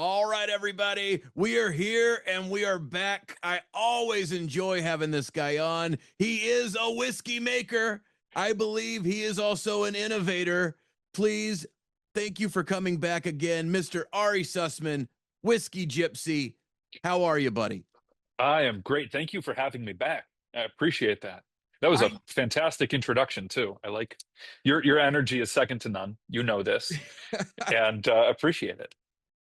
All right, everybody, we are here and we are back. I always enjoy having this guy on. He is a whiskey maker. I believe he is also an innovator. Please, thank you for coming back again, Mr. Ari Sussman, Whiskey JYPSI. How are you, buddy? I am great. Thank you for having me back. I appreciate that. That was a I fantastic introduction too. I like your energy is second to none. You know this, and appreciate it.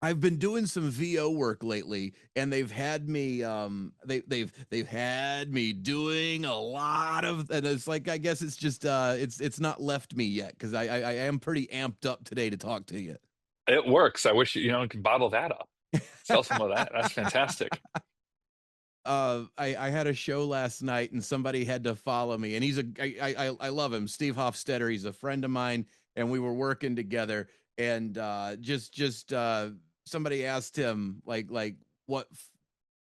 I've been doing some VO work lately, and they've had me they've had me doing a lot of, and it's like I guess it's just it's not left me yet because I am pretty amped up today to talk to you. It works. I wish you can bottle that up. Sell some of that. That's fantastic. I had a show last night and somebody had to follow me, and I love him, Steve Hofstetter. He's a friend of mine, and we were working together, and just somebody asked him like what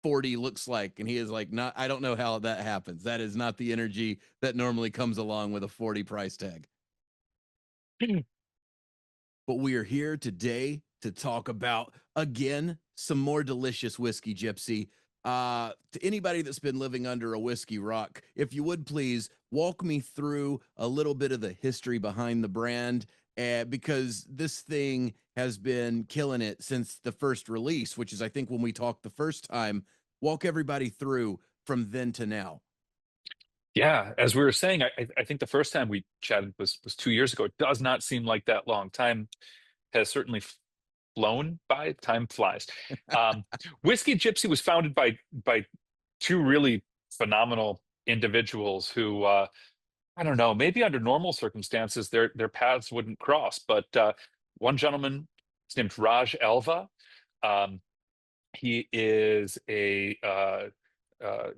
40 looks like, and he is like, not, I don't know how that happens. That is not the energy that normally comes along with a 40 price tag. But we are here today to talk about, again, some more delicious whiskey, JYPSI. To anybody that's been living under a whiskey rock, if you would please walk me through a little bit of the history behind the brand, because this thing has been killing it since the first release, which is, I think, when we talked the first time. Walk everybody through from then to now. Yeah, as we were saying, I think the first time we chatted was 2 years ago. It does not seem like that long. Time has certainly flown by. Time flies. Um, Whiskey JYPSI was founded by two really phenomenal individuals who I don't know, maybe under normal circumstances their paths wouldn't cross, but one gentleman is named Raj Elva. Um, he is a uh,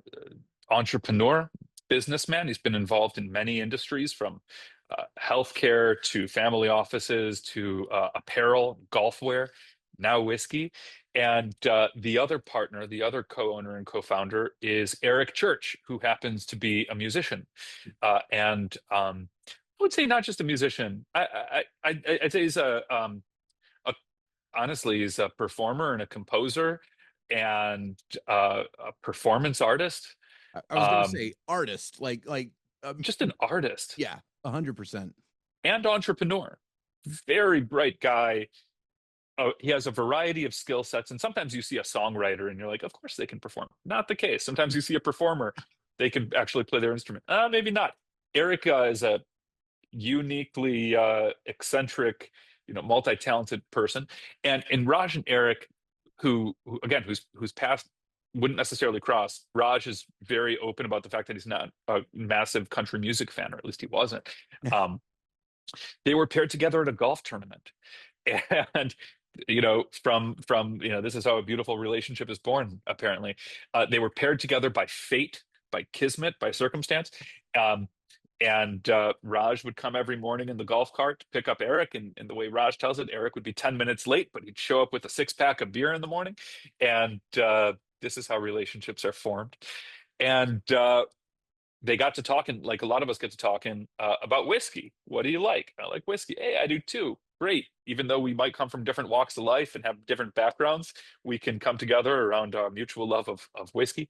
entrepreneur, businessman. He's been involved in many industries, from healthcare to family offices to apparel, golfwear, now whiskey. And the other partner, the other co-owner and co-founder is Eric Church, who happens to be a musician. And I would say not just a musician. I'd say he's a honestly, he's a performer and a composer and a performance artist. I was gonna Um, say artist, just an artist yeah, 100%. and entrepreneur. Very bright guy. He has a variety of skill sets, and sometimes you see a songwriter and you're like, of course they can perform. Not the case. Sometimes you see a performer, they can actually play their instrument. Maybe not. Eric is a uniquely eccentric, multi-talented person, and in Raj and Eric, who again, whose paths wouldn't necessarily cross. Raj is very open about the fact that he's not a massive country music fan, or at least he wasn't. Um, they were paired together at a golf tournament, and this is how a beautiful relationship is born. Apparently, they were paired together by fate, by kismet, by circumstance. Um, and Raj would come every morning in the golf cart to pick up Eric. And the way Raj tells it, Eric would be 10 minutes late, but he'd show up with a six-pack of beer in the morning. And this is how relationships are formed. And they got to talking, like a lot of us get to talking about whiskey. What do you like? I like whiskey. Hey, I do too. Great. Even though we might come from different walks of life and have different backgrounds, we can come together around our mutual love of whiskey.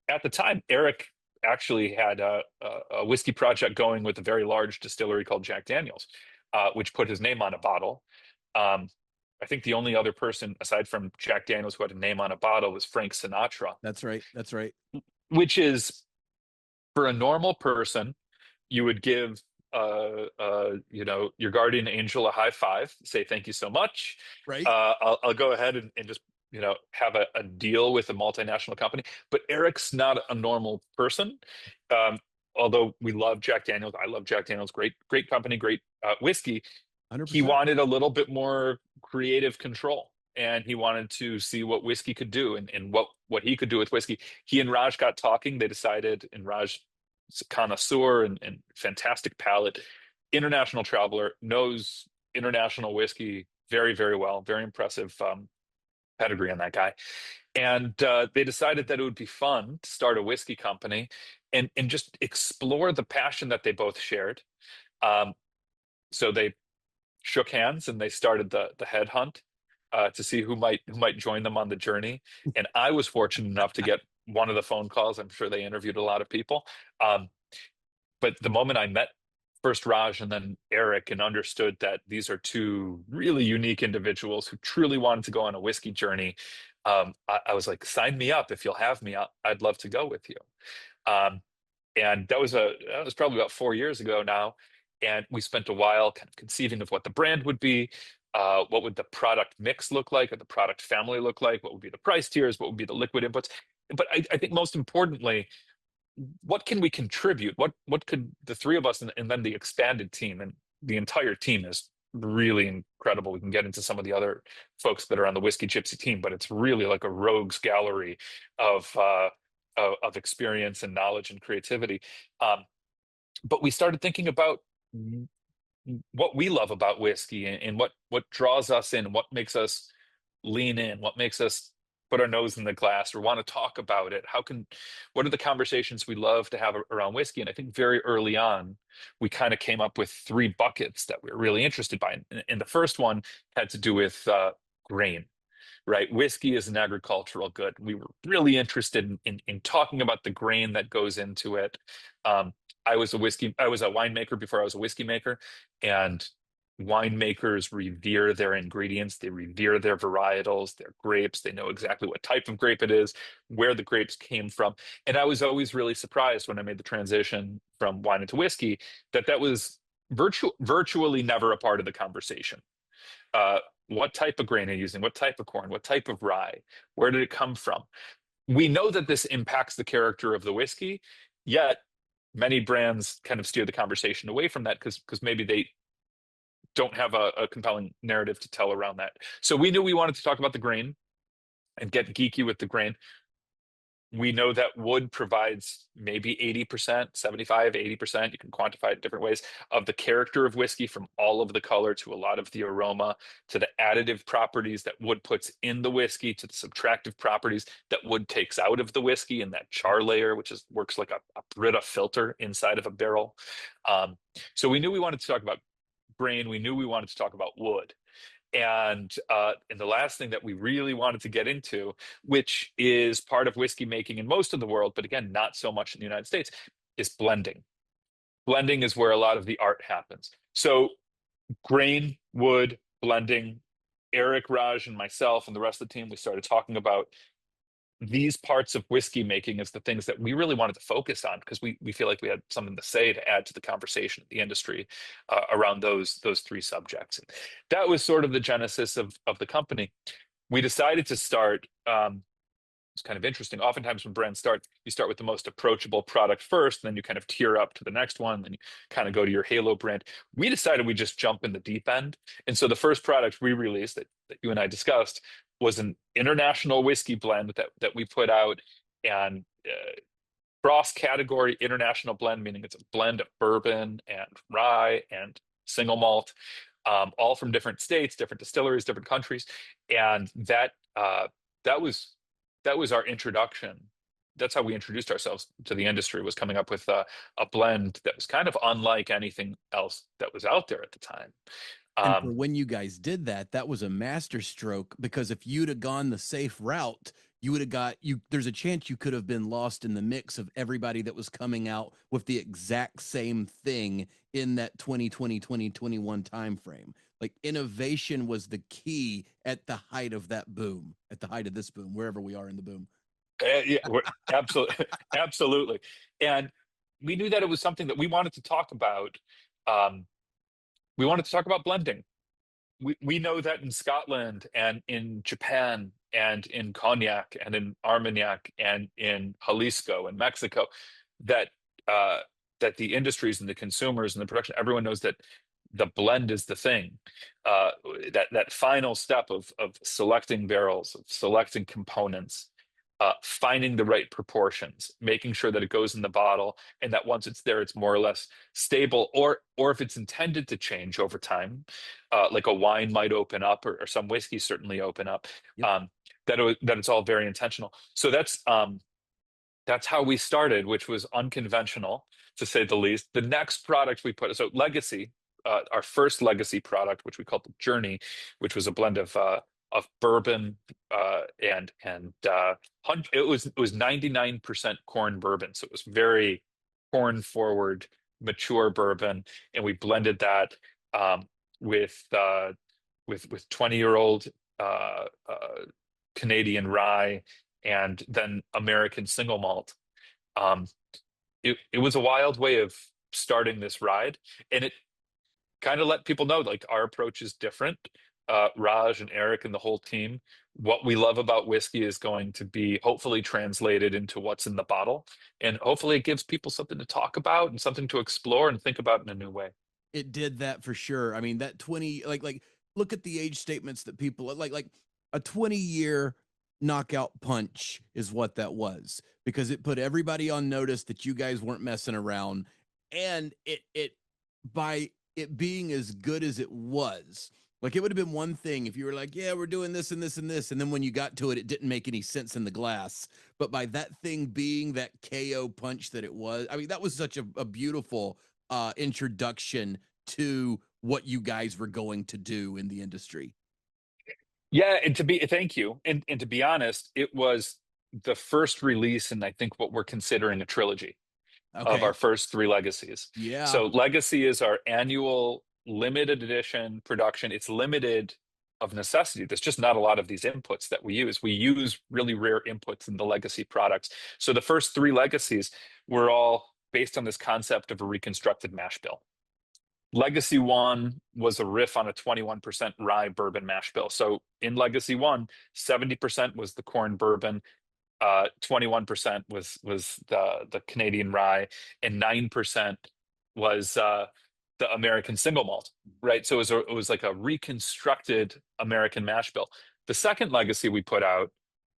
At the time, Eric actually had a whiskey project going with a very large distillery called Jack Daniels, which put his name on a bottle. Um, I think the only other person aside from Jack Daniels who had a name on a bottle was Frank Sinatra, That's right. That's right. which is, for a normal person, you would give your guardian angel a high five, say thank you so much. Right. I'll go ahead and just have a deal with a multinational company. But Eric's not a normal person. Um, Although we love Jack Daniels, I love Jack Daniels, great company, great whiskey. He 100%. wanted a little bit more creative control, and he wanted to see what whiskey could do, and what he could do with whiskey. He and Raj got talking. They decided, and Raj is a connoisseur and fantastic palate, international traveler, knows international whiskey very, very well. Very impressive pedigree on that guy. And they decided that it would be fun to start a whiskey company and just explore the passion that they both shared. Um, so they shook hands and they started the headhunt. to see who might join them on the journey. And I was fortunate enough to get one of the phone calls. I'm sure they interviewed a lot of people. But the moment I met first Raj and then Eric and understood that these are two really unique individuals who truly wanted to go on a whiskey journey, I was like, sign me up. If you'll have me, I'd love to go with you. Um, and that was probably about 4 years ago now. And we spent a while kind of conceiving of what the brand would be, what would the product mix look like, or the product family look like, what would be the price tiers, what would be the liquid inputs. But I think most importantly, what can we contribute? What could the three of us and then the expanded team, and the entire team is really incredible. We can get into some of the other folks that are on the Whiskey Gypsy team, but it's really like a rogues gallery of experience and knowledge and creativity. But we started thinking about what we love about whiskey, and what draws us in, what makes us lean in, what makes us put our nose in the glass or want to talk about it. What are the conversations we love to have around whiskey? And I think very early on, we kind of came up with three buckets that we were really interested by. And the first one had to do with grain, right? Whiskey is an agricultural good. We were really interested in talking about the grain that goes into it. I was a winemaker before I was a whiskey maker, and winemakers revere their ingredients. They revere their varietals, their grapes. They know exactly what type of grape it is, where the grapes came from. And I was always really surprised when I made the transition from wine into whiskey that was virtually never a part of the conversation. What type of grain are you using? What type of corn? What type of rye? Where did it come from? We know that this impacts the character of the whiskey, yet many brands kind of steer the conversation away from that because maybe they don't have a compelling narrative to tell around that. So we knew we wanted to talk about the grain and get geeky with the grain. We know that wood provides maybe 80%, 75, 80%, you can quantify it different ways, of the character of whiskey, from all of the color to a lot of the aroma, to the additive properties that wood puts in the whiskey, to the subtractive properties that wood takes out of the whiskey in that char layer, which works like a Brita filter inside of a barrel. So we knew we wanted to talk about grain. We knew we wanted to talk about wood. And the last thing that we really wanted to get into, which is part of whiskey making in most of the world, but again, not so much in the United States, is blending. Blending is where a lot of the art happens. So grain, wood, blending. Eric, Raj, and myself and the rest of the team, we started talking about these parts of whiskey making as the things that we really wanted to focus on, because we feel like we had something to say to add to the conversation of the industry around those three subjects. And that was sort of the genesis of the company. We decided to start. It's kind of interesting. Oftentimes when brands start, you start with the most approachable product first, and then you kind of tier up to the next one, then you kind of go to your halo brand. We decided we just jump in the deep end. And so the first product we released that you and I discussed was an international whiskey blend that we put out, and cross-category international blend, meaning it's a blend of bourbon and rye and single malt, all from different states, different distilleries, different countries. And that was our introduction. That's how we introduced ourselves to the industry, was coming up with a blend that was kind of unlike anything else that was out there at the time. And for when you guys did that, that was a masterstroke, because if you'd have gone the safe route, you would have there's a chance you could have been lost in the mix of everybody that was coming out with the exact same thing in that 2020, 2021 timeframe. Like, innovation was the key at the height of that boom, at the height of this boom, wherever we are in the boom. Yeah, absolutely. Absolutely. And we knew that it was something that we wanted to talk about. We wanted to talk about blending. We know that in Scotland and in Japan and in Cognac and in Armagnac and in Jalisco and Mexico, that the industries and the consumers and the production, everyone knows that the blend is the thing. That final step of selecting barrels, of selecting components, finding the right proportions, making sure that it goes in the bottle, and that once it's there, it's more or less stable, or if it's intended to change over time, like a wine might open up, or some whiskeys certainly open up. Yep. That it's all very intentional. So that's how we started, which was unconventional, to say the least. The next product we put, so Legacy, our first Legacy product, which we called the Journey, which was a blend of of bourbon, it was 99% corn bourbon, so it was very corn forward, mature bourbon, and we blended that um, with 20-year-old Canadian rye, and then American single malt. Um, it was a wild way of starting this ride, and it kind of let people know like our approach is different. Raj and Eric and the whole team, what we love about whiskey is going to be hopefully translated into what's in the bottle, and hopefully it gives people something to talk about and something to explore and think about in a new way. It did that for sure. I mean, that 20, like look at the age statements that people like a 20-year knockout punch is what that was, because it put everybody on notice that you guys weren't messing around. And it by it being as good as it was, like it would have been one thing if you were like, yeah, we're doing this and this and this, and then when you got to it, it didn't make any sense in the glass. But by that thing being that KO punch that it was, I mean, that was such a beautiful introduction to what you guys were going to do in the industry. Yeah, and thank you. And to be honest, it was the first release, and I think what we're considering a trilogy of Okay. our first three legacies. Yeah. So Legacy is our annual limited edition production. It's limited of necessity. There's just not a lot of these inputs that we use. We use really rare inputs in the Legacy products. So the first three legacies were all based on this concept of a reconstructed mash bill. Legacy 1 was a riff on a 21% rye bourbon mash bill. So in Legacy 1, 70% was the corn bourbon, 21% was the Canadian rye, and 9% was the American single malt, right? So it was like a reconstructed American mash bill. The second legacy we put out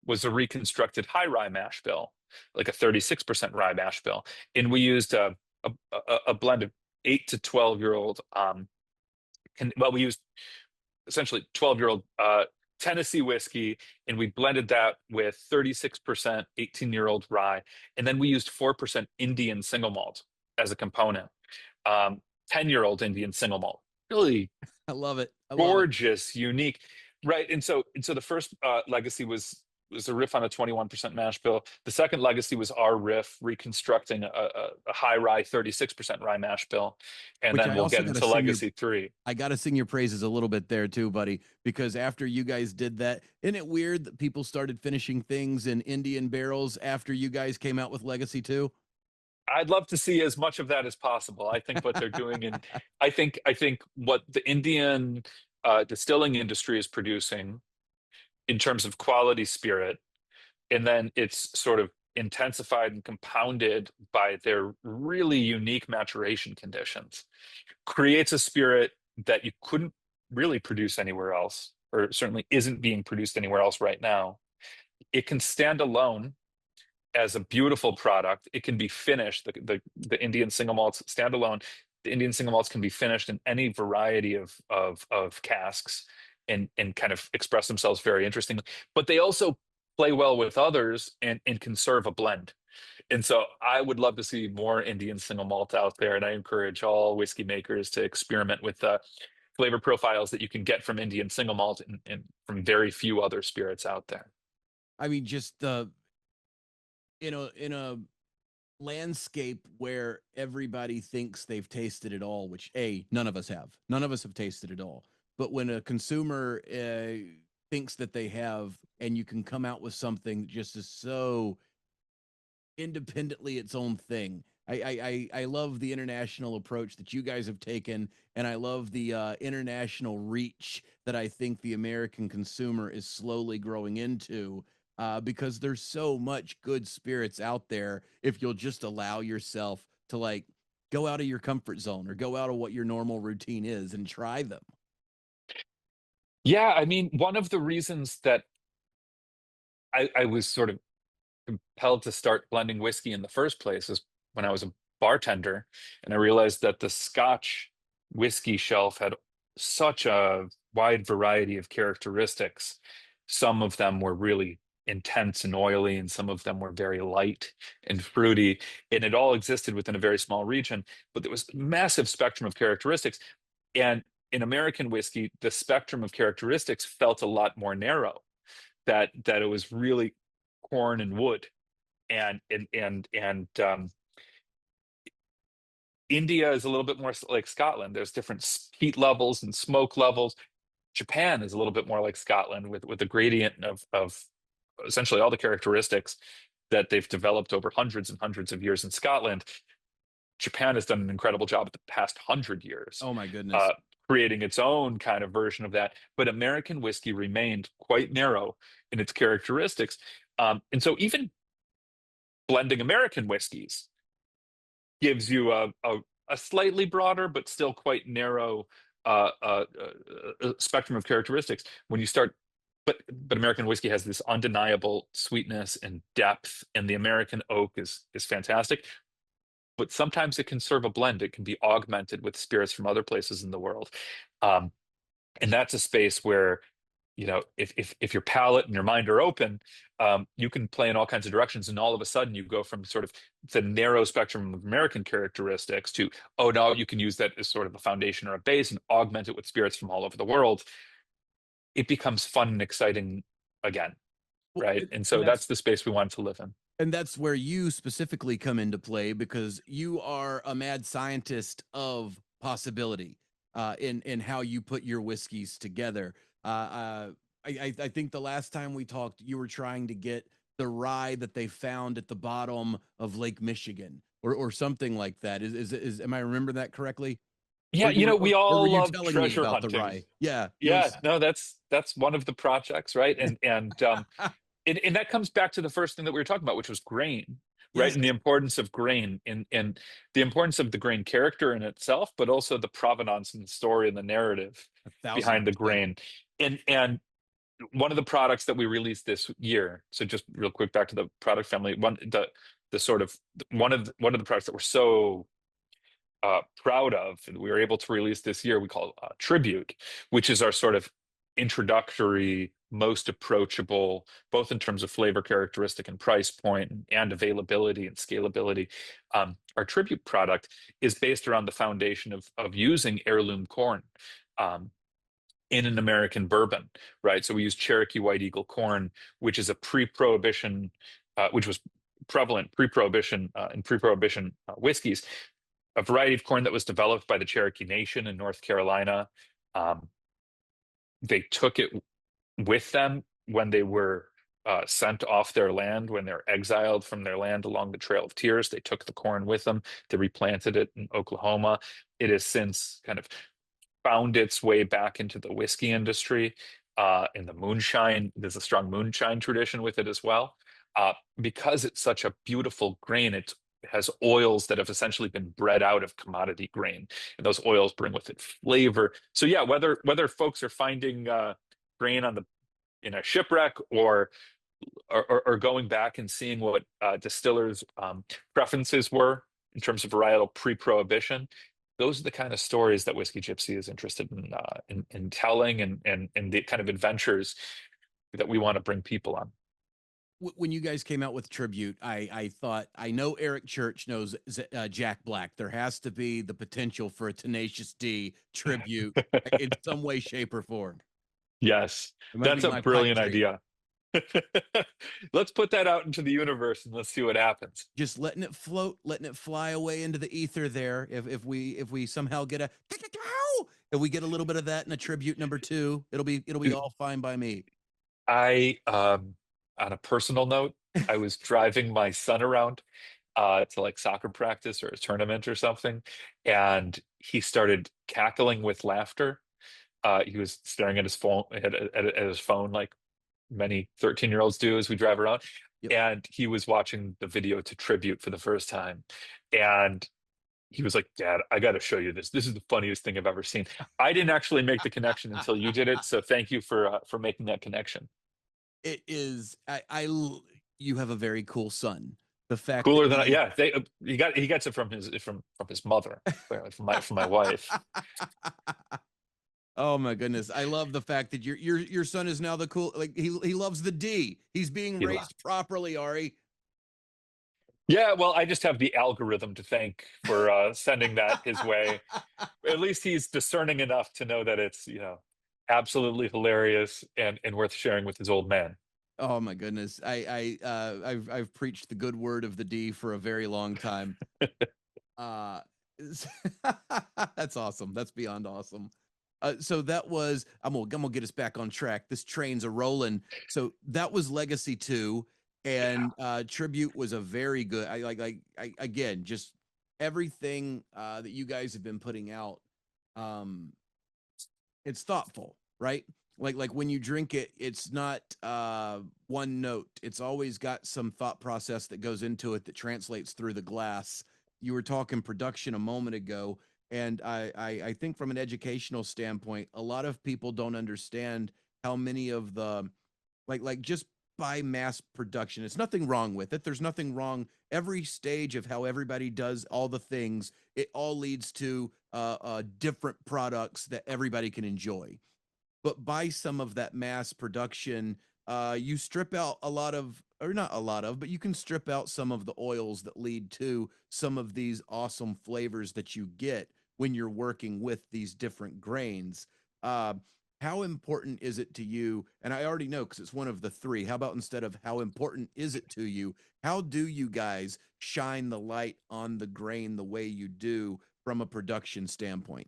was a reconstructed high rye mash bill, like a 36% rye mash bill, and we used a blend of 8 to 12-year-old. We used essentially 12-year-old Tennessee whiskey, and we blended that with 36% 18-year-old rye. And then we used 4% Indian single malt as a component. 10-year-old Indian single malt. Really I love it. I love it. gorgeous, unique. Right. And so the first legacy was a riff on a 21% mash bill. The second legacy was our riff reconstructing a high rye 36% rye mash bill. And Which then I we'll also get got to into sing your Legacy 3. I got to sing your praises a little bit there too, buddy, because after you guys did that, isn't it weird that people started finishing things in Indian barrels after you guys came out with Legacy 2? I'd love to see as much of that as possible. I think what they're doing, and I think what the Indian distilling industry is producing in terms of quality spirit, and then it's sort of intensified and compounded by their really unique maturation conditions, creates a spirit that you couldn't really produce anywhere else, or certainly isn't being produced anywhere else right now. It can stand alone as a beautiful product. It can be finished. The Indian single malts stand alone. The Indian single malts can be finished in any variety of casks, and kind of express themselves very interestingly. But they also play well with others, and can serve a blend. And so I would love to see more Indian single malt out there. And I encourage all whiskey makers to experiment with the flavor profiles that you can get from Indian single malt, and from very few other spirits out there. I mean, just in a landscape where everybody thinks they've tasted it all, which none of us have. None of us have tasted it all. But when a consumer thinks that they have, and you can come out with something that just is so independently its own thing. I love the international approach that you guys have taken, and I love the international reach that I think the American consumer is slowly growing into, because there's so much good spirits out there if you'll just allow yourself to like go out of your comfort zone or go out of what your normal routine is and try them. Yeah, I mean, one of the reasons that I was sort of compelled to start blending whiskey in the first place is when I was a bartender, and I realized that the Scotch whiskey shelf had such a wide variety of characteristics. Some of them were really intense and oily, and some of them were very light and fruity, and it all existed within a very small region, but there was a massive spectrum of characteristics. And in American whiskey, the spectrum of characteristics felt a lot more narrow. That it was really corn and wood, and India is a little bit more like Scotland. There's different heat levels and smoke levels. Japan is a little bit more like Scotland with a gradient of essentially all the characteristics that they've developed over hundreds and hundreds of years in Scotland. Japan has done an incredible job at the past 100 years, Oh my goodness. creating its own kind of version of that. But American whiskey remained quite narrow in its characteristics. And so even blending American whiskeys gives you a slightly broader, but still quite narrow spectrum of characteristics. When you start, but American whiskey has this undeniable sweetness and depth, and the American oak is fantastic. But sometimes it can serve a blend. It can be augmented with spirits from other places in the world, and that's a space where, if your palate and your mind are open, you can play in all kinds of directions, and all of a sudden you go from sort of the narrow spectrum of American characteristics to, oh, no, you can use that as sort of a foundation or a base and augment it with spirits from all over the world. It becomes fun and exciting again, right? And so that's the space we wanted to live in. And that's where you specifically come into play, because you are a mad scientist of possibility in how you put your whiskeys together. I think the last time we talked, you were trying to get the rye that they found at the bottom of Lake Michigan or something like that. Am I remembering that correctly? Yeah, we Or all were you love telling me treasure about the hunting. rye? Yeah. Yeah, no, that's one of the projects, right? And that comes back to the first thing that we were talking about, which was grain, right? Yes. And the importance of grain, and the importance of the grain character in itself, but also the provenance and the story and the narrative behind the 1,000%. grain. And one of the products that we released this year. So just real quick, back to the product family. One of the products that we're so proud of, and we were able to release this year, we call Tribute, which is our sort of introductory, most approachable, both in terms of flavor characteristic and price point and availability and scalability. Our Tribute product is based around the foundation of using heirloom corn in an American bourbon, right? So we use Cherokee White Eagle corn, which is a pre-prohibition, which was prevalent pre-prohibition in pre-prohibition whiskeys, a variety of corn that was developed by the Cherokee Nation in North Carolina. They took it with them when they were sent off their land, when they're exiled from their land along the Trail of Tears. They took the corn with them. They replanted it in Oklahoma. It has since kind of found its way back into the whiskey industry. In the moonshine, there's a strong moonshine tradition with it as well. Because it's such a beautiful grain, it has oils that have essentially been bred out of commodity grain, and those oils bring with it flavor. So yeah, whether folks are finding grain in a shipwreck or going back and seeing what distillers' preferences were in terms of varietal pre-prohibition, those are the kind of stories that Whiskey Gypsy is interested in telling, and the kind of adventures that we want to bring people on. When you guys came out with Tribute, I thought, I know Eric Church knows Jack Black. There has to be the potential for a Tenacious D tribute in some way, shape, or form. Yes, that's a brilliant idea. Let's put that out into the universe and let's see what happens. Just letting it float, letting it fly away into the ether there. If we somehow get if we get a little bit of that in a Tribute #2, it'll be all fine by me. On a personal note, I was driving my son around to like soccer practice or a tournament or something, and he started cackling with laughter. He was staring at his phone, at his phone, like many 13-year-olds do as we drive around. Yep. And he was watching the video to Tribute for the first time, and he was like, "Dad, I got to show you this. This is the funniest thing I've ever seen." I didn't actually make the connection until you did it, so thank you for making that connection. It is. You have a very cool son. The fact cooler than he gets it from his mother, from my wife. Oh my goodness. I love the fact that your son is now the cool, like he loves the D. He's being raised properly, Ari. Yeah, well, I just have the algorithm to thank for sending that his way. At least he's discerning enough to know that it's, absolutely hilarious and worth sharing with his old man. Oh my goodness. I've preached the good word of the D for a very long time. Uh that's awesome. That's beyond awesome. So that was I'm gonna get us back on track. This train's a rolling. So that was Legacy 2, Yeah. and Tribute was a very good. I again, just everything that you guys have been putting out. Um, it's thoughtful, right? Like when you drink it, it's not one note. It's always got some thought process that goes into it that translates through the glass. You were talking production a moment ago, and I think from an educational standpoint, a lot of people don't understand how many of the just by mass production. It's nothing wrong with it. There's nothing wrong. Every stage of how everybody does all the things, it all leads to different products that everybody can enjoy. But by some of that mass production, you strip out a lot of, or not a lot of, but you can strip out some of the oils that lead to some of these awesome flavors that you get when you're working with these different grains. Uh, how important is it to you? And I already know because it's one of the three. How about instead of how important is it to you? How do you guys shine the light on the grain the way you do from a production standpoint?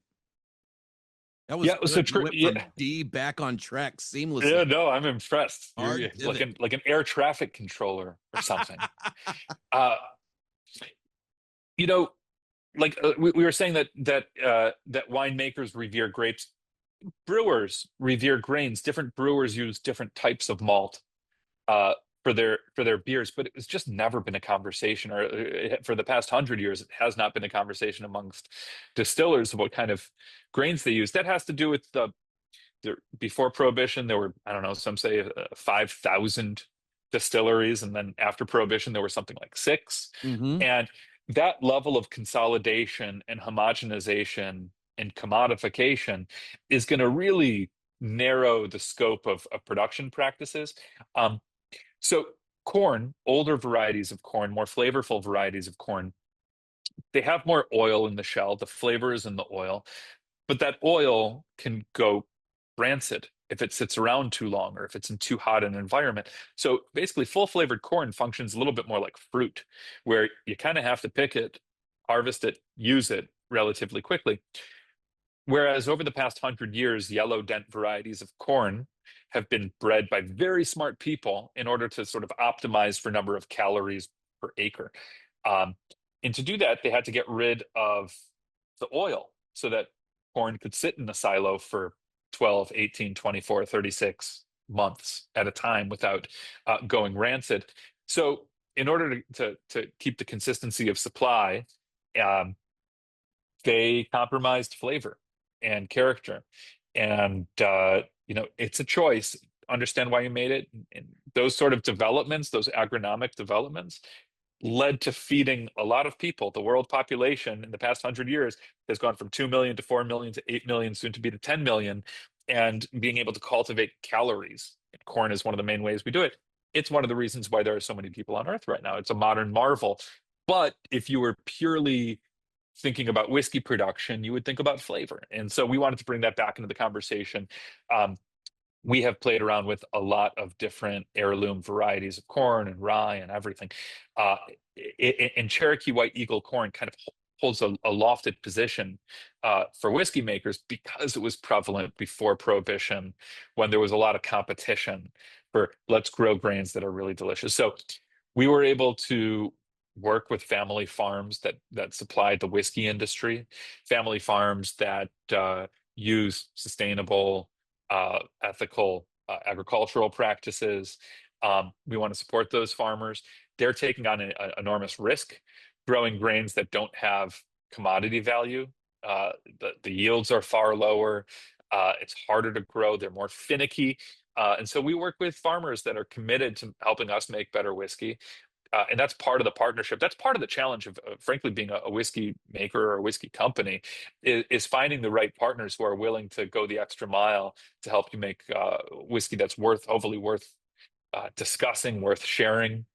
That was Yeah, so good. You went yeah, from D back on track yeah, seamlessly. no, I'm impressed. You're Hard pivot. looking like an air traffic controller or something. Uh, you know, we were saying that winemakers revere grapes, brewers revere grains. Different brewers use different types of malt uh, for their beers, but it's just never been a conversation, or for the past 100 years, it has not been a conversation amongst distillers of what kind of grains they use. That has to do with before Prohibition, there were, I don't know, some say 5,000 distilleries, and then after Prohibition, there were something like six. Mm-hmm. And that level of consolidation and homogenization and commodification is going to really narrow the scope of production practices. Um, so corn, older varieties of corn, more flavorful varieties of corn, they have more oil in the shell. The flavor is in the oil, but that oil can go rancid if it sits around too long or if it's in too hot an environment. So basically, full flavored corn functions a little bit more like fruit, where you kind of have to pick it, harvest it, use it relatively quickly. Whereas over the past 100 years, yellow dent varieties of corn have been bred by very smart people in order to sort of optimize for number of calories per acre. Um, and to do that, they had to get rid of the oil so that corn could sit in a silo for 12, 18, 24, 36 months at a time without going rancid. So, in order to keep the consistency of supply, um, they compromised flavor and character. And, it's a choice. Understand why you made it. And those sort of developments, those agronomic developments, led to feeding a lot of people. The world population in the past 100 years has gone from 2 million to 4 million to 8 million, soon to be to 10 million. And being able to cultivate calories, corn is one of the main ways we do it. It's one of the reasons why there are so many people on Earth right now. It's a modern marvel. But if you were purely thinking about whiskey production, you would think about flavor. And so we wanted to bring that back into the conversation. Um, we have played around with a lot of different heirloom varieties of corn and rye and everything. Uh, and Cherokee White Eagle corn kind of holds a lofted position for whiskey makers because it was prevalent before Prohibition, when there was a lot of competition for let's grow grains that are really delicious. So we were able to work with family farms that supplied the whiskey industry, family farms that use sustainable, ethical agricultural practices. We want to support those farmers. They're taking on an enormous risk growing grains that don't have commodity value. The yields are far lower. It's harder to grow. They're more finicky. And so we work with farmers that are committed to helping us make better whiskey. And that's part of the partnership. That's part of the challenge of, frankly, being a whiskey maker or a whiskey company, is finding the right partners who are willing to go the extra mile to help you make whiskey that's hopefully worth discussing, worth sharing.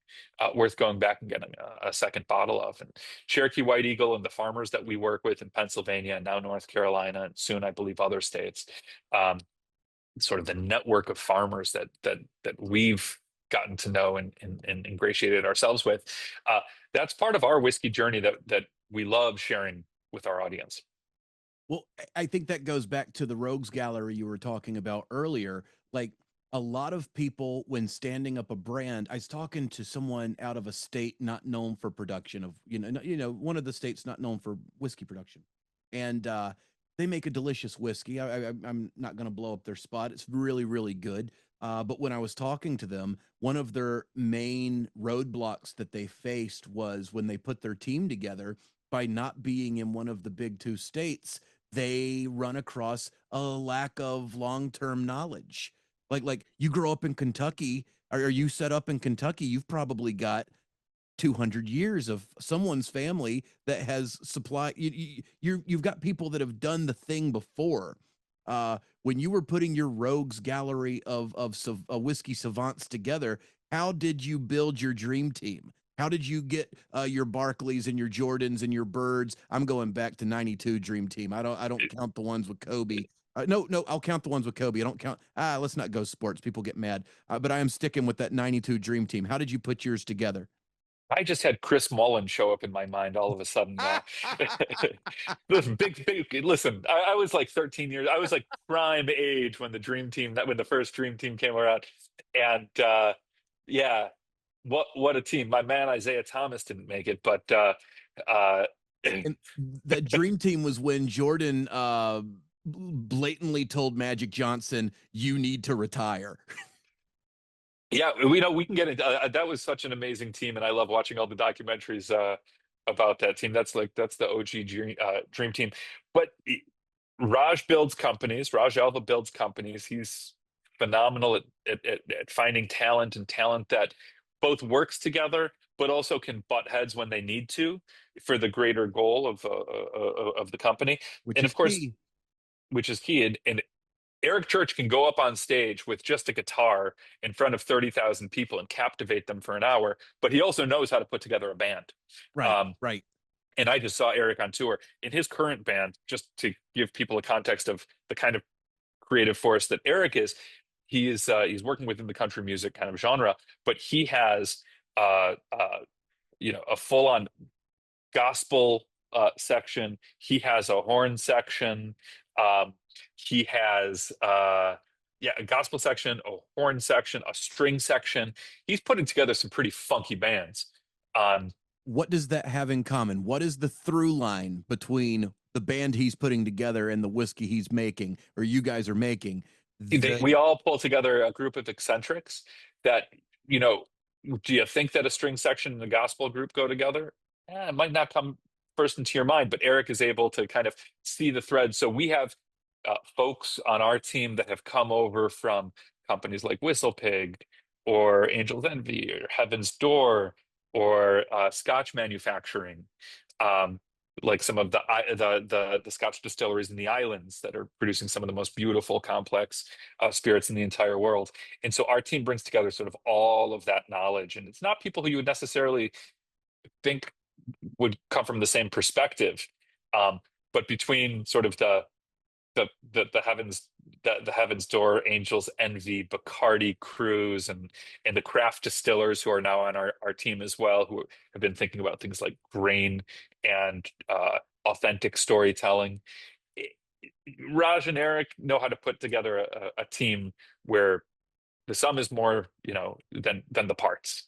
worth going back and getting a second bottle of. And Cherokee White Eagle and the farmers that we work with in Pennsylvania and now North Carolina and soon I believe other states, um, sort of the network of farmers that we've gotten to know and ingratiated ourselves with. That's part of our whiskey journey that we love sharing with our audience. Well, I think that goes back to the rogues gallery you were talking about earlier. Like a lot of people, when standing up a brand, I was talking to someone out of a state not known for production of, one of the states not known for whiskey production, and they make a delicious whiskey. I'm not going to blow up their spot. It's really, really good. But when I was talking to them, one of their main roadblocks that they faced was when they put their team together, by not being in one of the big two states, they run across a lack of long-term knowledge. Like you grow up in Kentucky, or you set up in Kentucky, you've probably got 200 years of someone's family that has supply. You've got people that have done the thing before. When you were putting your rogues gallery of whiskey savants together, how did you build your dream team? How did you get your Barclays and your Jordans and your Birds? I'm going back to '92 Dream Team. I don't count the ones with Kobe. No, I'll count the ones with Kobe. I don't count. Let's not go sports. People get mad. But I am sticking with that '92 Dream Team. How did you put yours together? I just had Chris Mullen show up in my mind all of a sudden. Listen, listen, I was like 13 years. I was like prime age when when the first Dream Team came around. And yeah, what a team. My man Isaiah Thomas didn't make it, but And that Dream Team was when Jordan blatantly told Magic Johnson, "You need to retire." yeah, we know we can get into that. Was such an amazing team, and I love watching all the documentaries about that team. That's the OG Dream Team. But Raj Alva builds companies. He's phenomenal at finding talent and talent that both works together, but also can butt heads when they need to for the greater goal of the company. Which And is of course, key. which is key. And Eric Church can go up on stage with just a guitar in front of 30,000 people and captivate them for an hour, but he also knows how to put together a band. Right, Um, right. and I just saw Eric on tour in his current band, just to give people a context of the kind of creative force that Eric is. He's working within the country music kind of genre, but he has a full on gospel section. He has a horn section. Um, he has a gospel section, a horn section, a string section. He's putting together some pretty funky bands. What does that have in common? What is the through line between the band he's putting together and the whiskey he's making, or you guys are making? We all pull together a group of eccentrics that, you know, do you think that a string section and a gospel group go together? It might not come first into your mind, but Eric is able to kind of see the thread. So we have folks on our team that have come over from companies like Whistle Pig or Angel's Envy or Heaven's Door or Scotch Manufacturing. Um, like some of the Scotch distilleries in the islands that are producing some of the most beautiful, complex spirits in the entire world. And so our team brings together sort of all of that knowledge, and it's not people who you would necessarily think would come from the same perspective, um, but between sort of the heavens door, Angels Envy, Bacardi Cruise, and the craft distillers who are now on our team as well, who have been thinking about things like grain and authentic storytelling. Raj and Eric know how to put together a team where the sum is more, than the parts.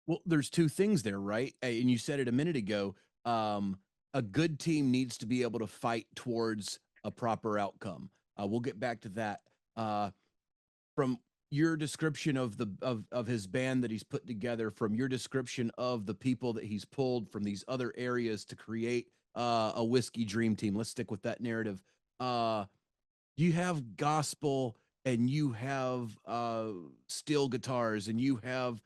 Well, there's two things there, right? And you said it a minute ago. A good team needs to be able to fight towards a proper outcome. We'll get back to that. From your description of of his band that he's put together, from your description of the people that he's pulled from these other areas to create a whiskey dream team. Let's stick with that narrative. You have gospel and you have steel guitars and you have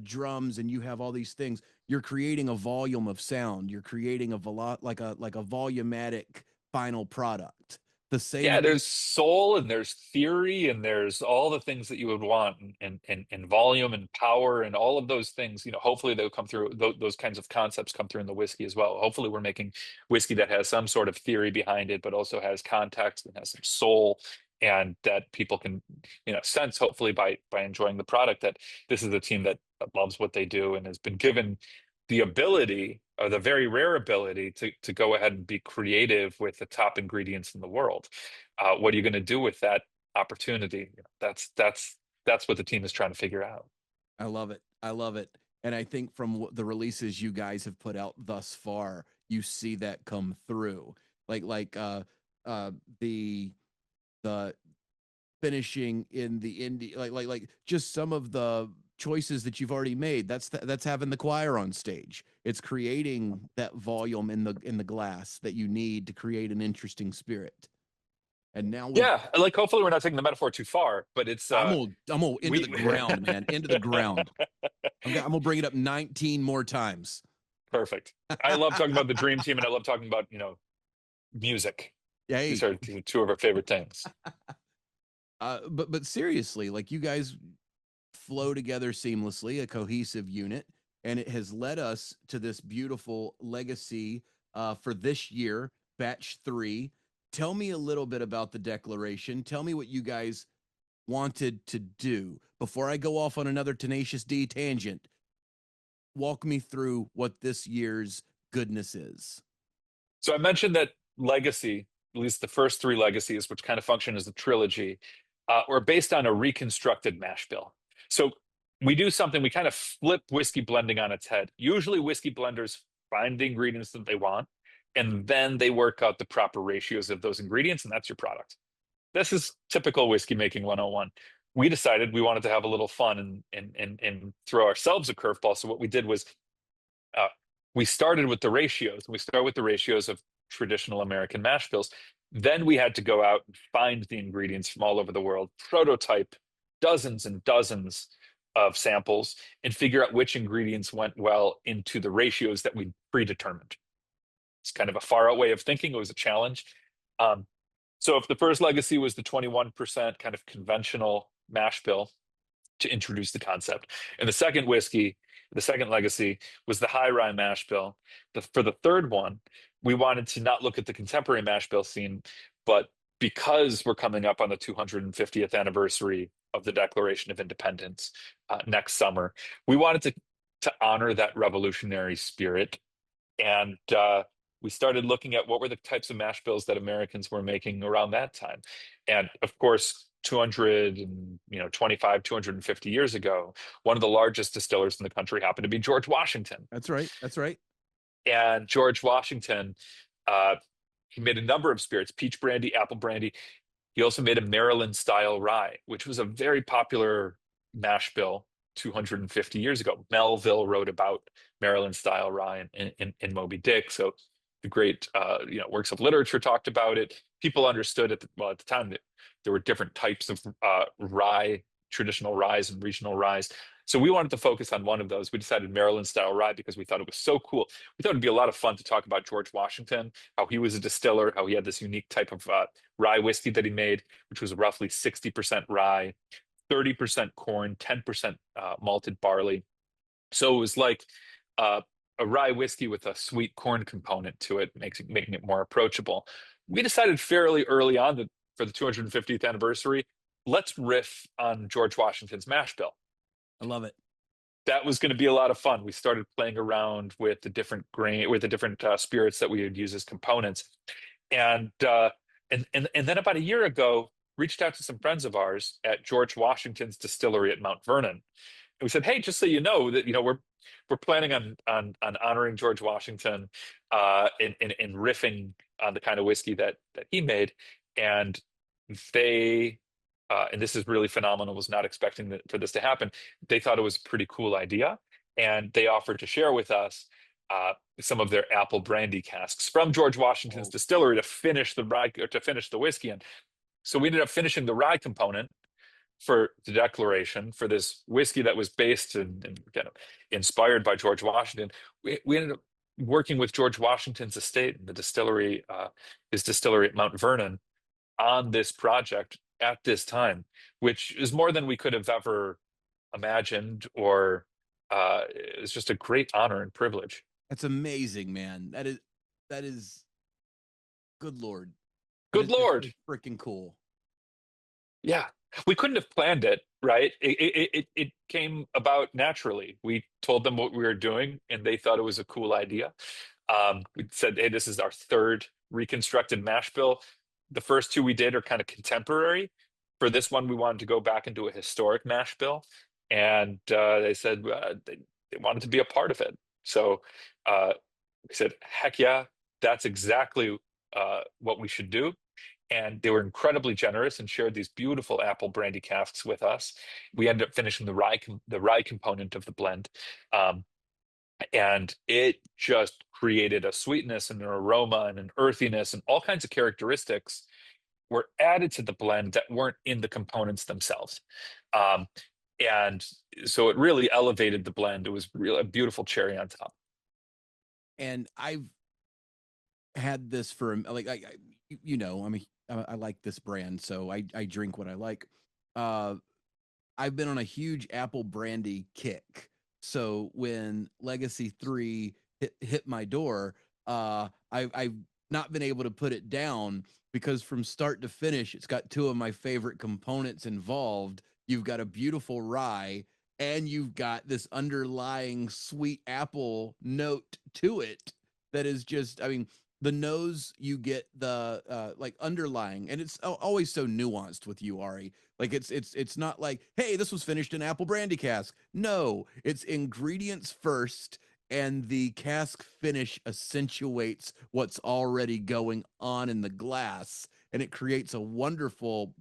drums and you have all these things. You're creating a volume of sound. You're creating like a volumetric final product. the same Yeah, way. there's soul and there's theory and there's all the things that you would want and volume and power and all of those things. Hopefully they'll come through. Those kinds of concepts come through in the whiskey as well. Hopefully we're making whiskey that has some sort of theory behind it, but also has context and has some soul, and that people can, sense hopefully by enjoying the product that this is a team that loves what they do and has been given the ability, or the very rare ability, to go ahead and be creative with the top ingredients in the world. What are you going to do with that opportunity? That's what the team is trying to figure out. I love it. I love it. And I think from the releases you guys have put out thus far, you see that come through. The finishing in the indie, like just some of the choices that you've already made. That's having the choir on stage. It's creating that volume in the glass that you need to create an interesting spirit. And now Yeah, like hopefully we're not taking the metaphor too far, but it's I'm gonna into we the ground, man, into the ground. I'm gonna bring it up 19 more times. Perfect. I love talking about the dream team, and I love talking about music. Yeah, These are two of our favorite things. But seriously, like, you guys flow together seamlessly, a cohesive unit, and it has led us to this beautiful legacy for this year, batch 3. Tell me a little bit about the declaration. Tell me what you guys wanted to do before I go off on another Tenacious D tangent. Walk me through what this year's goodness is. So I mentioned that legacy, at least the first 3 legacies, which kind of function as a trilogy, were based on a reconstructed mash bill. So we do something, we kind of flip whiskey blending on its head. Usually whiskey blenders find the ingredients that they want, and then they work out the proper ratios of those ingredients, and that's your product. This is typical whiskey making 101. We decided we wanted to have a little fun and throw ourselves a curveball. So what we did was we started with the ratios. We start with the ratios of traditional American mash bills. Then we had to go out and find the ingredients from all over the world, prototype dozens and dozens of samples, and figure out which ingredients went well into the ratios that we predetermined. It's kind of a far out way of thinking. It was a challenge. So if the first legacy was the 21% kind of conventional mash bill to introduce the concept, and the second legacy was the high rye mash bill. For the third one, we wanted to not look at the contemporary mash bill scene, but because we're coming up on the 250th anniversary of the Declaration of Independence next summer, we wanted to honor that revolutionary spirit. And we started looking at what were the types of mash bills that Americans were making around that time. And of course, 250 years ago, one of the largest distillers in the country happened to be George Washington. That's right. That's right. And George Washington, he made a number of spirits: peach brandy, apple brandy. He also made a Maryland style rye, which was a very popular mash bill 250 years ago. Melville wrote about Maryland style rye in Moby Dick. So the great works of literature talked about it. People understood at the time that there were different types of rye, traditional ryes and regional ryes. So we wanted to focus on one of those. We decided Maryland style rye because we thought it was so cool. We thought it'd be a lot of fun to talk about George Washington, how he was a distiller, how he had this unique type of rye whiskey that he made, which was roughly 60% rye, 30% corn, 10% malted barley. So it was like a rye whiskey with a sweet corn component to it, making it more approachable. We decided fairly early on that for the 250th anniversary, let's riff on George Washington's mash bill. I love it. That was going to be a lot of fun. We started playing around with the different spirits that we would use as components, and then about a year ago, reached out to some friends of ours at George Washington's distillery at Mount Vernon. And we said, hey, just so you know that we're planning on honoring George Washington in riffing on the kind of whiskey that he made. And they and this is really phenomenal, was not expecting for this to happen. They thought it was a pretty cool idea, and they offered to share with us some of their apple brandy casks from George Washington's distillery to finish the rye, or to finish the whiskey in. So we ended up finishing the rye component for the Declaration, for this whiskey that was based and kind of inspired by George Washington. We ended up working with George Washington's estate and the distillery, his distillery at Mount Vernon, on this project at this time, which is more than we could have ever imagined, or it's just a great honor and privilege. That's amazing, man. That is good Lord. Good That Lord. is freaking cool. Yeah, we couldn't have planned it, right? It came about naturally. We told them what we were doing, and they thought it was a cool idea. We said, "Hey, this is our third reconstructed mash bill. The first two we did are kind of contemporary. For this one, we wanted to go back into a historic mash bill, and they said they wanted to be a part of it. So we said, heck yeah, that's exactly what we should do." And they were incredibly generous and shared these beautiful apple brandy casks with us. We ended up finishing the rye component of the blend, and it just created a sweetness and an aroma and an earthiness, and all kinds of characteristics were added to the blend that weren't in the components themselves. Um, and so it really elevated the blend. It was really a beautiful cherry on top. And I've had this for like you know, I like this brand, so I drink what I like. Uh, I've been on a huge apple brandy kick. So when Legacy 3 hit my door, I've not been able to put it down because from start to finish, it's got two of my favorite components involved. You've got a beautiful rye, and you've got this underlying sweet apple note to it that is just, I mean, the nose you get the like underlying, and it's always so nuanced with you, Ari. Like it's not like, hey, this was finished in apple brandy cask. No, it's ingredients first, and the cask finish accentuates what's already going on in the glass, and it creates a wonderful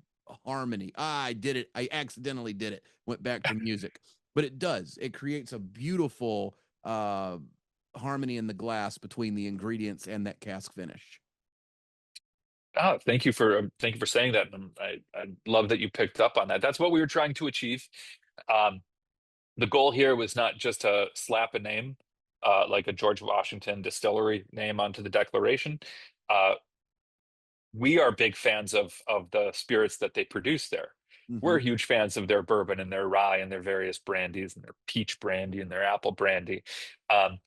harmony. I did it. I accidentally did it. Went back to music, but it does. It creates a beautiful harmony in the glass between the ingredients and that cask finish. Oh, thank you for saying that. And I love that you picked up on that. That's what we were trying to achieve. Um, the goal here was not just to slap a name, like a George Washington distillery name onto the declaration. Uh, we are big fans of the spirits that they produce there. Mm-hmm. We're huge fans of their bourbon and their rye and their various brandies and their peach brandy and their apple brandy. Um,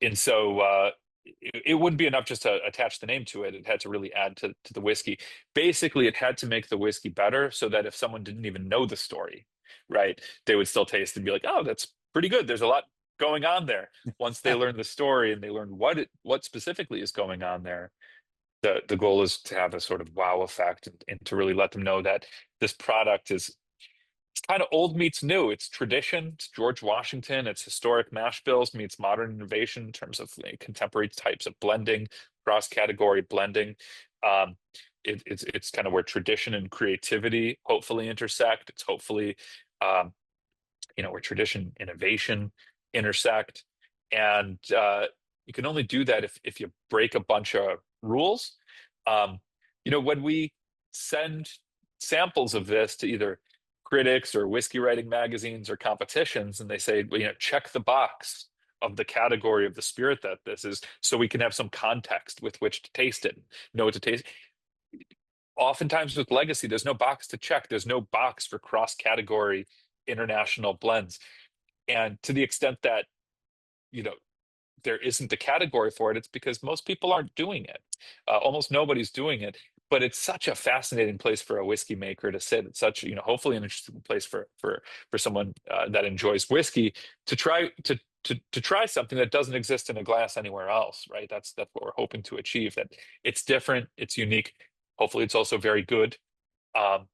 and so it wouldn't be enough just to attach the name to it. It had to really add to the whiskey. Basically, it had to make the whiskey better so that if someone didn't even know the story, right, they would still taste and be like, "Oh, that's pretty good. There's a lot going on there." Once they learn the story and they learn what specifically is going on there, the goal is to have a sort of wow effect, and to really let them know that this product is, it's kind of old meets new. It's tradition. It's George Washington. It's historic mash bills meets modern innovation in terms of contemporary types of blending, cross-category blending. Um, it's kind of where tradition and creativity hopefully intersect. It's hopefully where tradition, innovation intersect, and you can only do that if you break a bunch of rules. Um, when we send samples of this to either critics or whiskey writing magazines or competitions, and they say, well, check the box of the category of the spirit that this is, so we can have some context with which to taste it, know what to taste. Oftentimes with Legacy, there's no box to check. There's no box for cross-category international blends. And to the extent that, there isn't a category for it, it's because most people aren't doing it. Almost nobody's doing it. But it's such a fascinating place for a whiskey maker to sit. It's such, hopefully an interesting place for someone that enjoys whiskey to try something that doesn't exist in a glass anywhere else, right? That's what we're hoping to achieve. That it's different, it's unique. Hopefully, it's also very good. Um,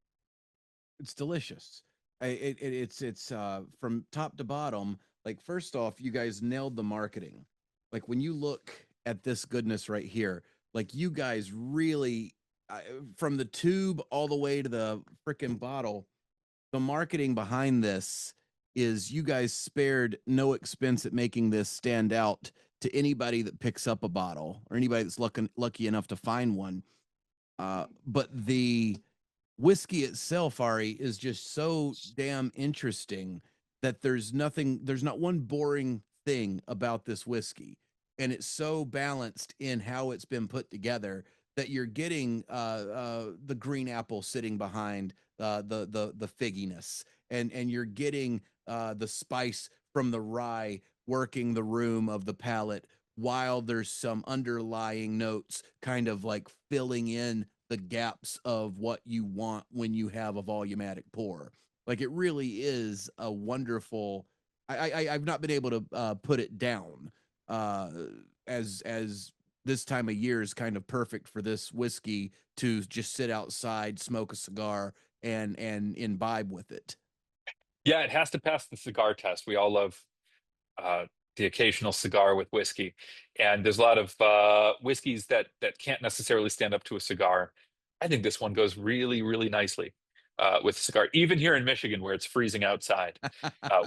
It's delicious. It's from top to bottom. Like, first off, you guys nailed the marketing. Like, when you look at this goodness right here, like, you guys really, from the tube all the way to the freaking bottle, the marketing behind this is, you guys spared no expense at making this stand out to anybody that picks up a bottle, or anybody that's lucky enough to find one. But the whiskey itself, Ari, is just so damn interesting that there's not one boring thing about this whiskey. And it's so balanced in how it's been put together that you're getting the green apple sitting behind the figginess, and you're getting the spice from the rye working the room of the palate, while there's some underlying notes kind of like filling in the gaps of what you want when you have a volumetric pour. Like, it really is a wonderful. I've not been able to put it down, uh, as this time of year is kind of perfect for this whiskey to just sit outside, smoke a cigar, and imbibe with it. Yeah, it has to pass the cigar test. We all love uh, the occasional cigar with whiskey, and there's a lot of whiskeys that can't necessarily stand up to a cigar. I think this one goes really, really nicely with a cigar. Even here in Michigan, where it's freezing outside,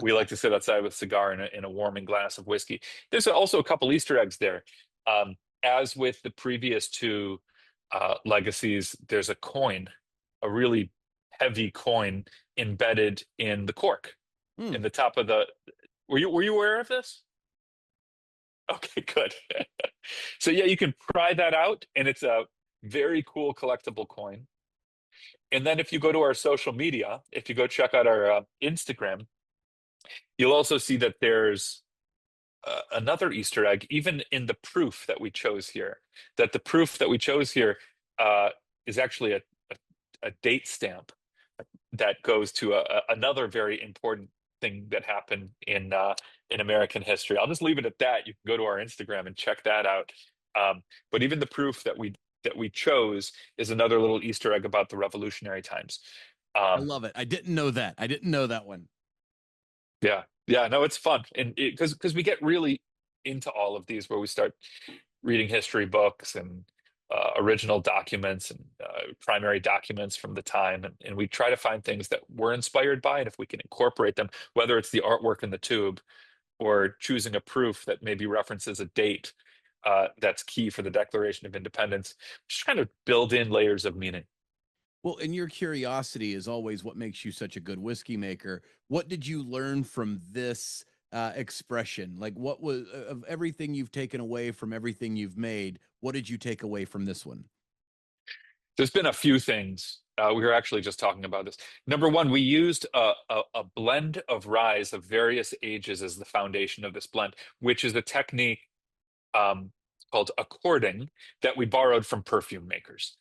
we like to sit outside with a cigar in a warming glass of whiskey. There's also a couple Easter eggs there. As with the previous two legacies, there's a coin, a really heavy coin embedded in the cork, Hmm. in the top of the. Were you aware of this? Okay, good. So yeah, you can pry that out, and it's a very cool collectible coin. And then if you go to our social media, if you go check out our Instagram, you'll also see that there's another Easter egg, even in the proof that we chose here. That the proof that we chose here uh, is actually a date stamp that goes to another very important thing that happened in American history. I'll just leave it at that. You can go to our Instagram and check that out. But even the proof that we chose is another little Easter egg about the revolutionary times. I Um, love it. I didn't know that. I didn't know that one. yeah, yeah, no, it's fun, and because we get really into all of these, where we start reading history books and original documents and primary documents from the time, and we try to find things that we're inspired by, and if we can incorporate them, whether it's the artwork in the tube or choosing a proof that maybe references a date that's key for the Declaration of Independence, just trying to build in layers of meaning. Well, and your curiosity is always what makes you such a good whiskey maker. What did you learn from this expression? Like, what was of everything you've taken away from everything you've made? What did you take away from this one? There's been a few things. We were actually just talking about this. Number one, we used a blend of ryes of various ages as the foundation of this blend, which is a technique um, called according that we borrowed from perfume makers,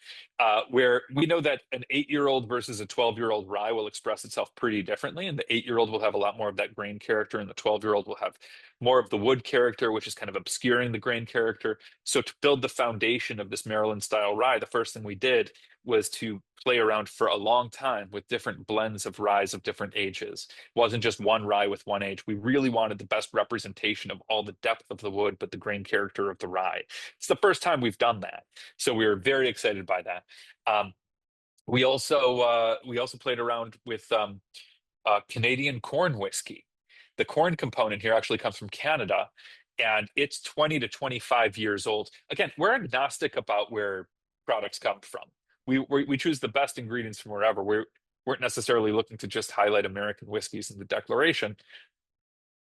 where we know that an 8-year-old versus a 12-year-old rye will express itself pretty differently. And the 8-year-old will have a lot more of that grain character, and the 12-year-old will have more of the wood character, which is kind of obscuring the grain character. So to build the foundation of this Maryland style rye, the first thing we did was to play around for a long time with different blends of ryes of different ages. It wasn't just one rye with one age. We really wanted the best representation of all the depth of the wood, but the grain character of the rye. It's the first time we've done that, so we were very excited by that. Um, we also played around with Canadian corn whiskey. The corn component here actually comes from Canada, and it's 20 to 25 years old. Again, we're agnostic about where products come from. We choose the best ingredients from wherever. We weren't necessarily looking to just highlight American whiskeys in the Declaration.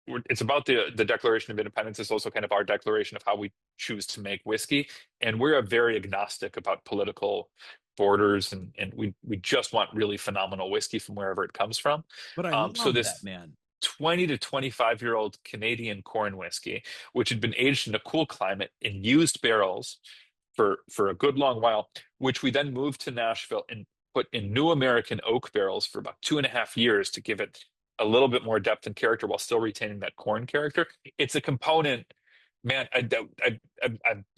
It's about the Declaration of Independence. It's also kind of our declaration of how we choose to make whiskey, and we're a very agnostic about political borders, and we just want really phenomenal whiskey from wherever it comes from. But I So love that, this man. 20 to 25-year-old Canadian corn whiskey, which had been aged in a cool climate in used barrels for a good long while, which we then moved to Nashville and put in new American oak barrels for about 2.5 years to give it a little bit more depth and character while still retaining that corn character. It's a component, man.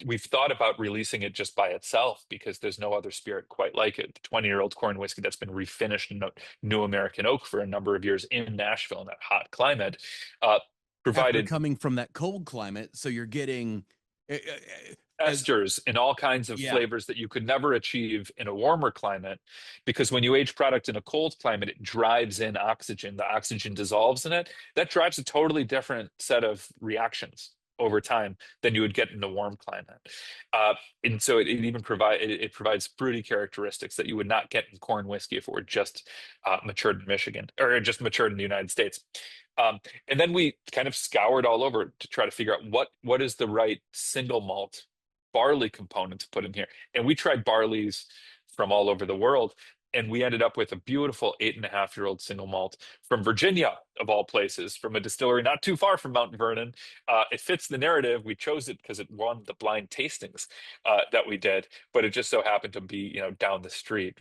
We've thought about releasing it just by itself because there's no other spirit quite like it. The 20-year-old corn whiskey that's been refinished in new American oak for a number of years in Nashville in that hot climate, uh, After provided coming from that cold climate, so you're getting as esters and all kinds of yeah. flavors that you could never achieve in a warmer climate, because when you age product in a cold climate, it drives in oxygen. The oxygen dissolves in it. That drives a totally different set of reactions over time than you would get in a warm climate. uh, and so it even provides fruity characteristics that you would not get in corn whiskey if it were just matured in Michigan or just matured in the United States. um, and then we kind of scoured all over to try to figure out what is the right single malt barley component to put in here. And we tried barleys from all over the world, and we ended up with a beautiful 8.5-year-old single malt from Virginia, of all places, from a distillery not too far from Mount Vernon. It fits the narrative. We chose it because it won the blind tastings that we did, but it just so happened to be, down the street.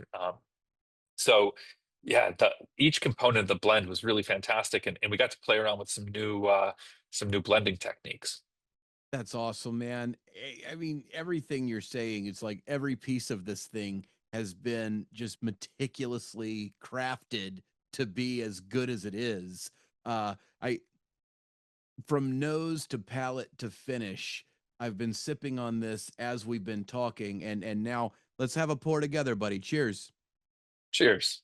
So yeah, each component of the blend was really fantastic, and we got to play around with some new blending techniques. That's awesome, man. I mean, everything you're saying, it's like every piece of this thing has been just meticulously crafted to be as good as it is. I From nose to palate to finish, I've been sipping on this as we've been talking, and now let's have a pour together, buddy. Cheers. Cheers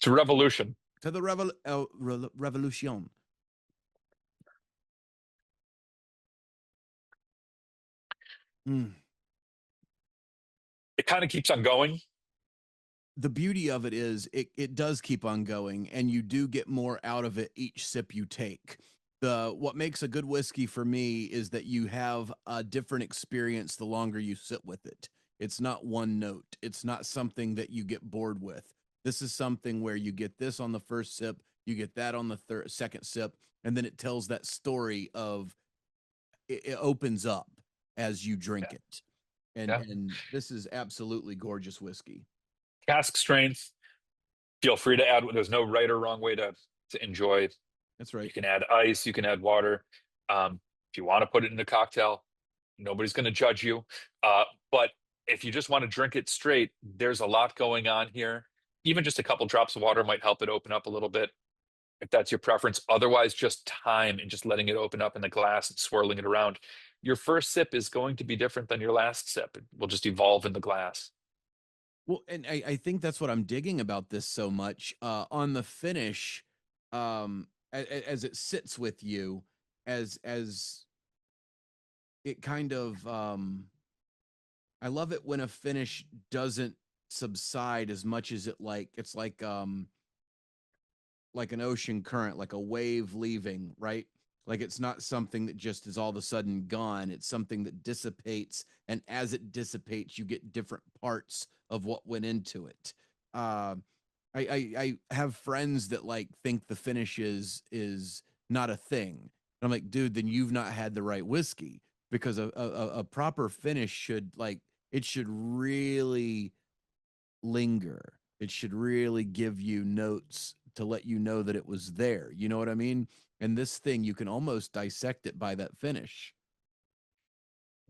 to revolution. To the revolution. Mm. It kind of keeps on going. The beauty of it is it does keep on going, and you do get more out of it each sip you take. What makes a good whiskey for me is that you have a different experience the longer you sit with it. It's not one note. It's not something that you get bored with. This is something where you get this on the first sip, you get that on the second sip, and then it tells that story of it opens up as you drink Yeah. it. Yeah. And this is absolutely gorgeous whiskey. Cask strength. Feel free to add. There's no right or wrong way to enjoy. That's right. You can add ice. You can add water. If you want to put it in a cocktail, nobody's going to judge you. But if you just want to drink it straight, there's a lot going on here. Even just a couple drops of water might help it open up a little bit, if that's your preference. Otherwise, just time and just letting it open up in the glass and swirling it around. Your first sip is going to be different than your last sip. It will just evolve in the glass. Well, and I think that's what I'm digging about this so much. On the finish, as it sits with you, as it kind of, I love it when a finish doesn't subside as much as it's like an ocean current, like a wave leaving, right? Like it's not something that just is all of a sudden gone. It's something that dissipates, and as it dissipates, you get different parts of what went into it. I have friends that like think the finish is not a thing. And I'm like, dude, then you've not had the right whiskey, because a proper finish should it should really linger. It should really give you notes to let you know that it was there. You know what I mean? And this thing, you can almost dissect it by that finish.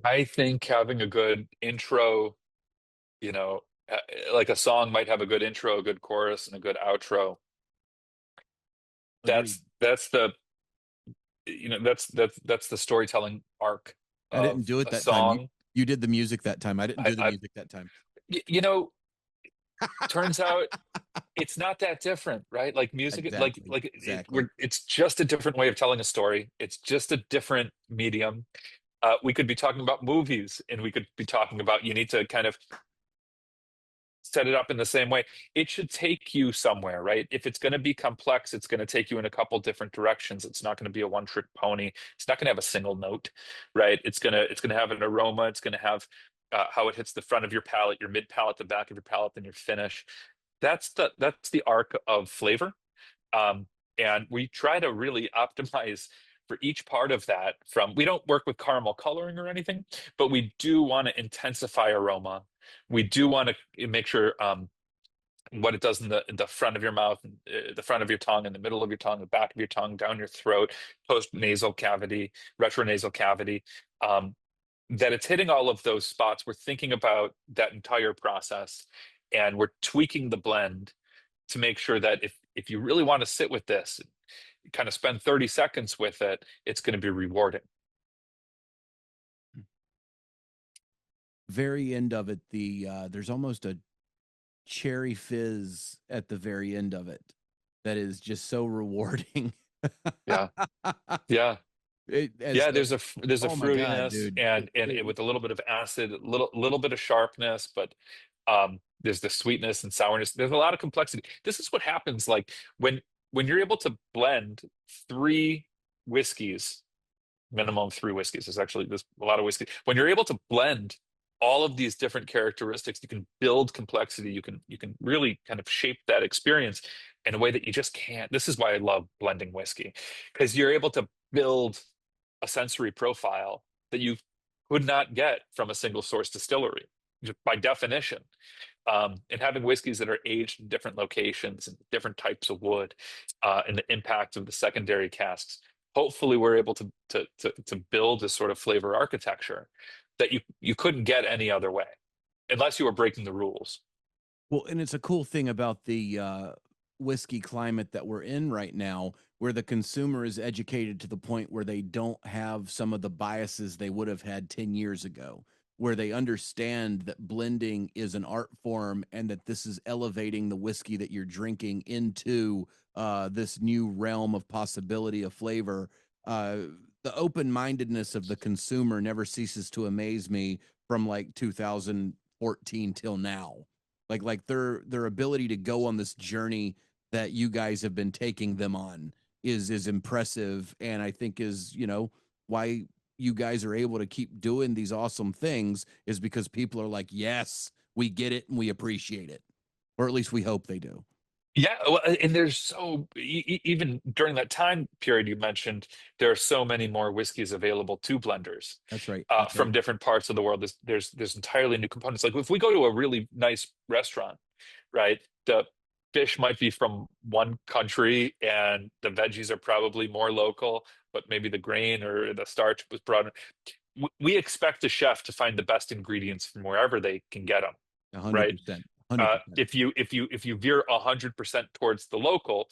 I think having a good intro, you know, like a song might have a good intro, a good chorus, and a good outro. Agreed. That's the that's the storytelling arc I didn't of do it a that time. song. You did the music that time. I didn't do the I music that time. you know, turns out it's not that different, right? Like music, Exactly. Exactly. it's just a different way of telling a story. It's just a different medium. We could be talking about movies, and we could be talking about, you need to kind of set it up in the same way. It should take you somewhere, right? If it's going to be complex, it's going to take you in a couple different directions. It's not going to be a one-trick pony. It's not going to have a single note, right? It's going to have an aroma. It's going to have how it hits the front of your palate, your mid palate, the back of your palate, then your finish. That's the arc of flavor. And we try to really optimize for each part of that. We don't work with caramel coloring or anything, but we do want to intensify aroma. We do want to make sure what it does in the front of your mouth, the front of your tongue, in the middle of your tongue, the back of your tongue, down your throat, post nasal cavity, retronasal cavity, that it's hitting all of those spots. We're thinking about that entire process, and we're tweaking the blend to make sure that if you really want to sit with this, kind of spend 30 seconds with it, it's going to be rewarding. Very end of it, there's almost a cherry fizz at the very end of it that is just so rewarding. Yeah. Yeah. There's a oh my God, fruitiness, dude. and with a little bit of acid, little bit of sharpness, but there's the sweetness and sourness. There's a lot of complexity. This is what happens, like when you're able to blend three whiskeys minimum 3 whiskeys. There's a lot of whiskey. When you're able to blend all of these different characteristics, you can build complexity. You can really kind of shape that experience in a way that you just can't. This is why I love blending whiskey, because you're able to build a sensory profile that you would not get from a single source distillery, by definition. And having whiskeys that are aged in different locations and different types of wood, and the impact of the secondary casks. Hopefully, we're able to build a sort of flavor architecture that you couldn't get any other way, unless you were breaking the rules. Well, and it's a cool thing about the whiskey climate that we're in right now, where the consumer is educated to the point where they don't have some of the biases they would have had 10 years ago, where they understand that blending is an art form and that this is elevating the whiskey that you're drinking into this new realm of possibility of flavor. The open-mindedness of the consumer never ceases to amaze me from like 2014 till now. Like their ability to go on this journey that you guys have been taking them on is impressive, and I think is, you know, why you guys are able to keep doing these awesome things is because people are like, yes, we get it and we appreciate it, or at least we hope they do. Yeah, well, and there's even during that time period you mentioned, there are so many more whiskeys available to blenders, That's right. That's from right. different parts of the world. There's entirely new components. Like if we go to a really nice restaurant, right? The fish might be from one country, and the veggies are probably more local, but maybe the grain or the starch was brought in. We expect the chef to find the best ingredients from wherever they can get them, right? 100%. 100%. If you veer 100% towards the local,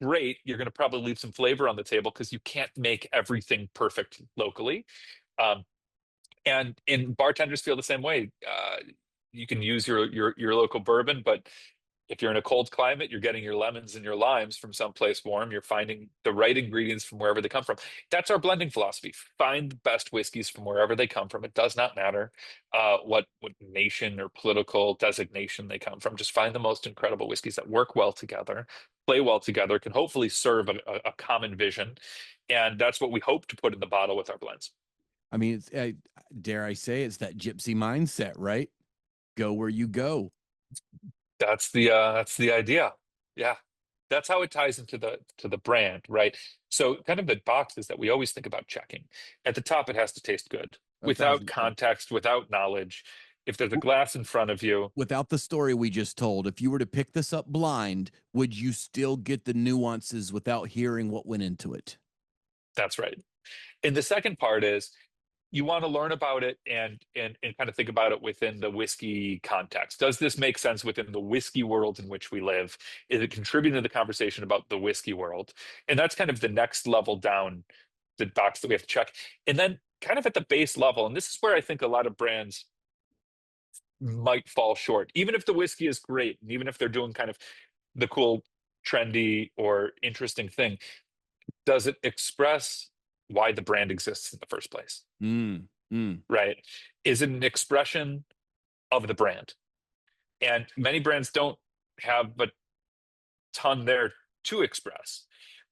great. You're going to probably leave some flavor on the table because you can't make everything perfect locally. Um, and bartenders feel the same way. You can use your local bourbon, but if you're in a cold climate, you're getting your lemons and your limes from someplace warm. You're finding the right ingredients from wherever they come from. That's our blending philosophy. Find the best whiskeys from wherever they come from. It does not matter what nation or political designation they come from. Just find the most incredible whiskeys that work well together, play well together, can hopefully serve a common vision. And that's what we hope to put in the bottle with our blends. I mean, it's, dare I say, it's that gypsy mindset, right? Go where you go. That's the idea. Yeah. That's how it ties into the brand, right? So kind of the boxes that we always think about checking. At the top, it has to taste good. Without 1,000%. context, without knowledge. If there's a glass in front of you, Without the story we just told, if you were to pick this up blind, would you still get the nuances without hearing what went into it? that's right. And the second part is you want to learn about it and kind of think about it within the whiskey context. Does this make sense within the whiskey world in which we live? Is it contributing to the conversation about the whiskey world? And that's kind of the next level down the box that we have to check. And then kind of at the base level, and this is where I think a lot of brands might fall short, even if the whiskey is great, and even if they're doing kind of the cool, trendy, or interesting thing, does it express why the brand exists in the first place? Mm, mm. Right? Is it an expression of the brand? And many brands don't have a ton there to express.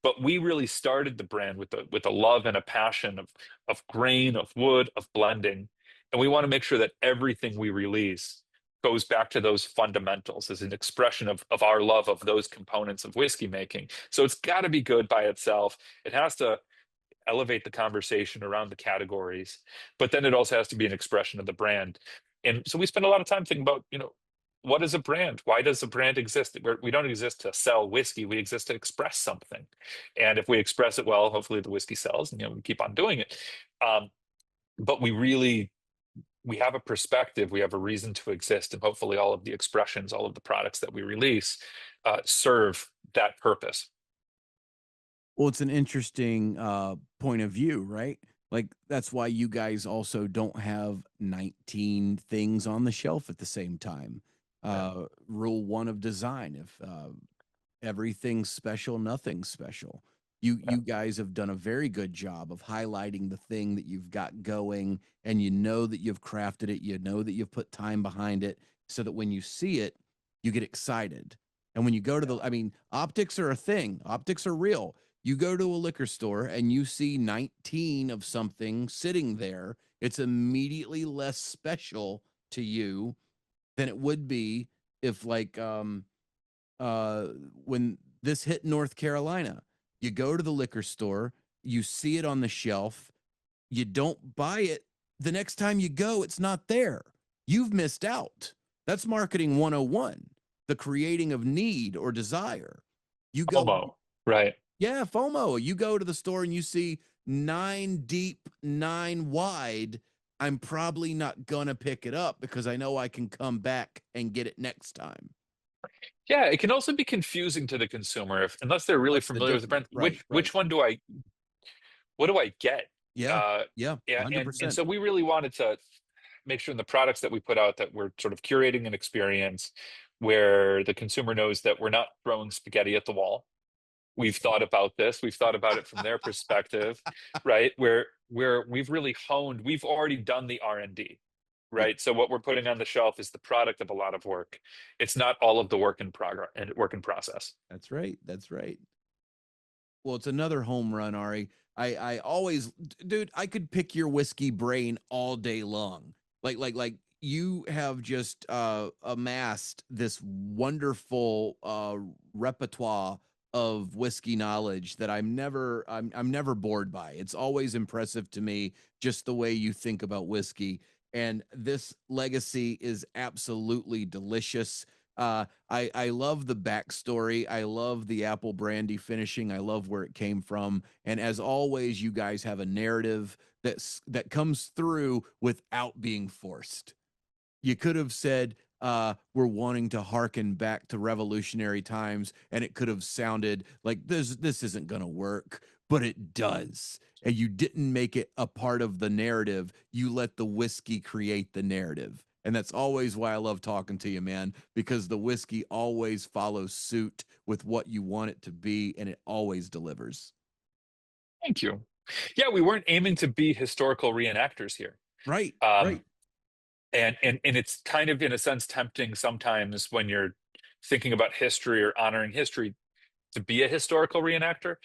But we really started the brand with a love and a passion of grain, of wood, of blending. And we want to make sure that everything we release goes back to those fundamentals as an expression of our love of those components of whiskey making. So it's got to be good by itself. It has to elevate the conversation around the categories, but then it also has to be an expression of the brand. And so we spend a lot of time thinking about, what is a brand? Why does a brand exist? We don't exist to sell whiskey. We exist to express something. And if we express it well, hopefully the whiskey sells, and we keep on doing it. But we have a perspective, we have a reason to exist, and hopefully all of the expressions, all of the products that we release serve that purpose. Well, it's an interesting point of view, right? Like that's why you guys also don't have 19 things on the shelf at the same time. Rule one of design: if everything's special, nothing's special. You guys have done a very good job of highlighting the thing that you've got going, and you know that you've crafted it, you know that you've put time behind it, so that when you see it, you get excited. And when you go to I mean, optics are a thing. Optics are real. You go to a liquor store and you see 19 of something sitting there, it's immediately less special to you than it would be if, like, uh when this hit North Carolina, you go to the liquor store, you see it on the shelf, you don't buy it. The next time you go, it's not there. You've missed out. That's marketing 101, the creating of need or desire. You go, FOMO, right? yeah, FOMO. You go to the store and you see 9 deep, 9 wide. I'm probably not going to pick it up because I know I can come back and get it next time. Yeah, it can also be confusing to the consumer if unless they're really What's the familiar with the difference? brand. Right, right. Which one do I what do I get? Yeah, Uh, yeah, yeah, and 100%. so we really wanted to make sure in the products that we put out that we're sort of curating an experience where the consumer knows that we're not throwing spaghetti at the wall. We've thought about this. We've thought about it from their perspective, right? Where we've really honed. We've already done the R&D, Yeah, right? So what we're putting on the shelf is the product of a lot of work. It's not all of the work in progress and work in process. that's right. That's right. Well, it's another home run, Ari. I always, dude, I could pick your whiskey brain all day long. Like you have just amassed this wonderful repertoire of whiskey knowledge that I'm never bored by. It's always impressive to me just the way you think about whiskey. And this legacy is absolutely delicious. I love the backstory. I love the apple brandy finishing. I love where it came from. And as always, you guys have a narrative that comes through without being forced. You could have said, we're wanting to harken back to revolutionary times, and it could have sounded like this isn't gonna work, but it does. And you didn't make it a part of the narrative. You let the whiskey create the narrative. And that's always why I love talking to you, man, because the whiskey always follows suit with what you want it to be, and it always delivers. Thank you. Yeah, we weren't aiming to be historical reenactors here. Right, Um, right. and it's kind of in a sense tempting sometimes when you're thinking about history or honoring history to be a historical reenactor.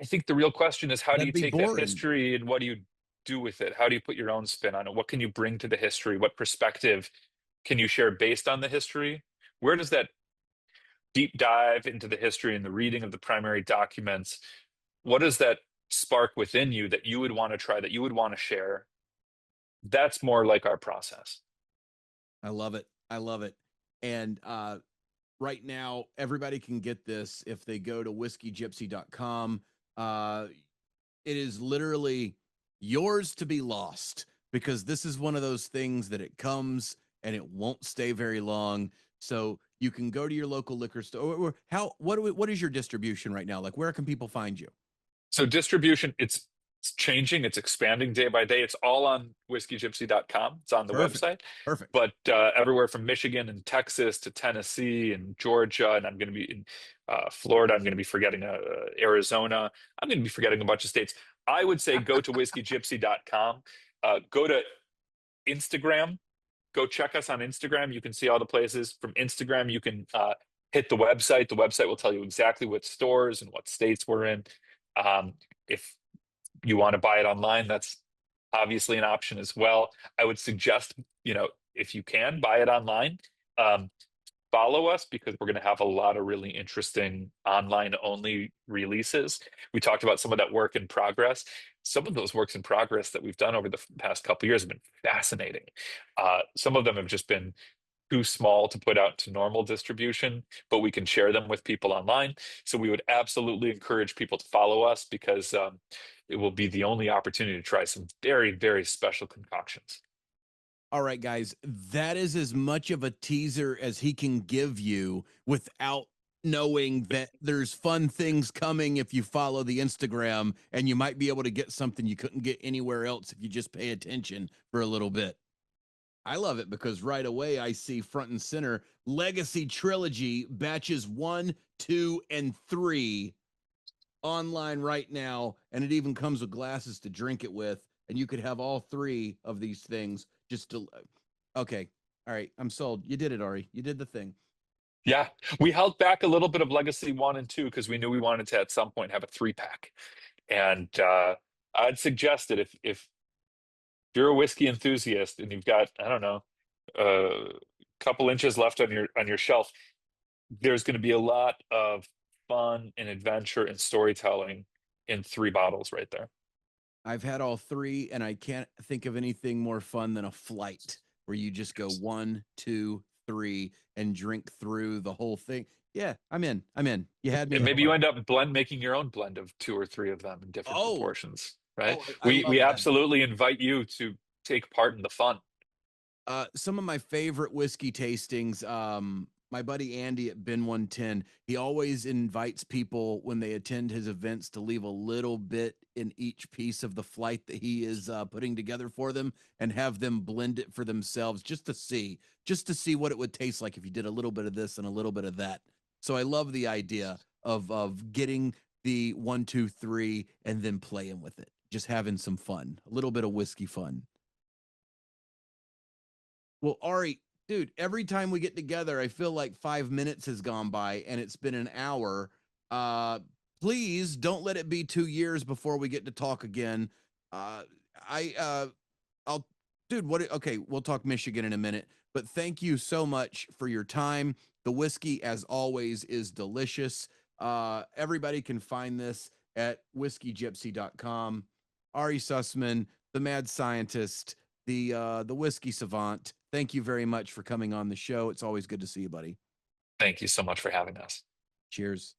I think the real question is how do you That'd be take that boring. history and what do you do with it? How do you put your own spin on it? What can you bring to the history? What perspective can you share based on the history? Where does that deep dive into the history and the reading of the primary documents, what does that spark within you that you would want to try, that you would want to share? That's more like our process. I love it. I love it. And right now, everybody can get this if they go to whiskeygypsy.com. It is literally yours to be lost because this is one of those things that it comes and it won't stay very long. So you can go to your local liquor store. What is your distribution right now? Like, where can people find you? So distribution, it's changing, it's expanding day by day. It's all on whiskeygypsy.com. It's on the Perfect. website, Perfect. but everywhere from Michigan and Texas to Tennessee and Georgia, and I'm going to be in Florida. I'm going to be forgetting Arizona. I'm going to be forgetting a bunch of states. I would say go to whiskeygypsy.com. Go to Instagram. Go check us on Instagram. You can see all the places. From Instagram, you can hit the website. The website will tell you exactly what stores and what states we're in. If you want to buy it online, that's obviously an option as well. I would suggest, if you can buy it online, um, follow us because we're going to have a lot of really interesting online only releases. We talked about some of that work in progress. Some of those works in progress that we've done over the past couple of years have been fascinating. Some of them have just been too small to put out to normal distribution, but we can share them with people online. So we would absolutely encourage people to follow us because it will be the only opportunity to try some very, very special concoctions. All right, guys, that is as much of a teaser as he can give you without knowing that there's fun things coming if you follow the Instagram, and you might be able to get something you couldn't get anywhere else if you just pay attention for a little bit. I love it because right away I see front and center Legacy Trilogy batches 1, 2, and 3 online right now, and it even comes with glasses to drink it with, and you could have all 3 of these things just to. Okay, all right, I'm sold. You did it, Ari. You did the thing. Yeah, we held back a little bit of Legacy 1 and 2 because we knew we wanted to at some point have a 3-pack. And I'd suggest that if you're a whiskey enthusiast and you've got, I don't know, a couple inches left on your shelf, there's going to be a lot of fun and adventure and storytelling in 3 bottles right there. I've had all 3, and I can't think of anything more fun than a flight where you just go 1, 2, 3 and drink through the whole thing. Yeah, I'm in. You had me. And maybe you end up making your own blend of 2 or 3 of them in different Oh, proportions, right? I We love that. absolutely invite you to take part in the fun. Some of my favorite whiskey tastings, my buddy Andy at Bin 110, he always invites people when they attend his events to leave a little bit in each piece of the flight that he is putting together for them and have them blend it for themselves just to see what it would taste like if you did a little bit of this and a little bit of that. So I love the idea of getting the 1, 2, 3 and then playing with it, just having some fun, a little bit of whiskey fun. Well, Ari, dude, every time we get together, I feel like 5 minutes has gone by and it's been an hour. Please don't let it be 2 years before we get to talk again. Uh, I'll, dude, okay, we'll talk Michigan in a minute, but thank you so much for your time. The whiskey, as always, is delicious. Everybody can find this at whiskeygypsy.com. Ari Sussman, the mad scientist, the whiskey savant. Thank you very much for coming on the show. It's always good to see you, buddy. Thank you so much for having us. Cheers.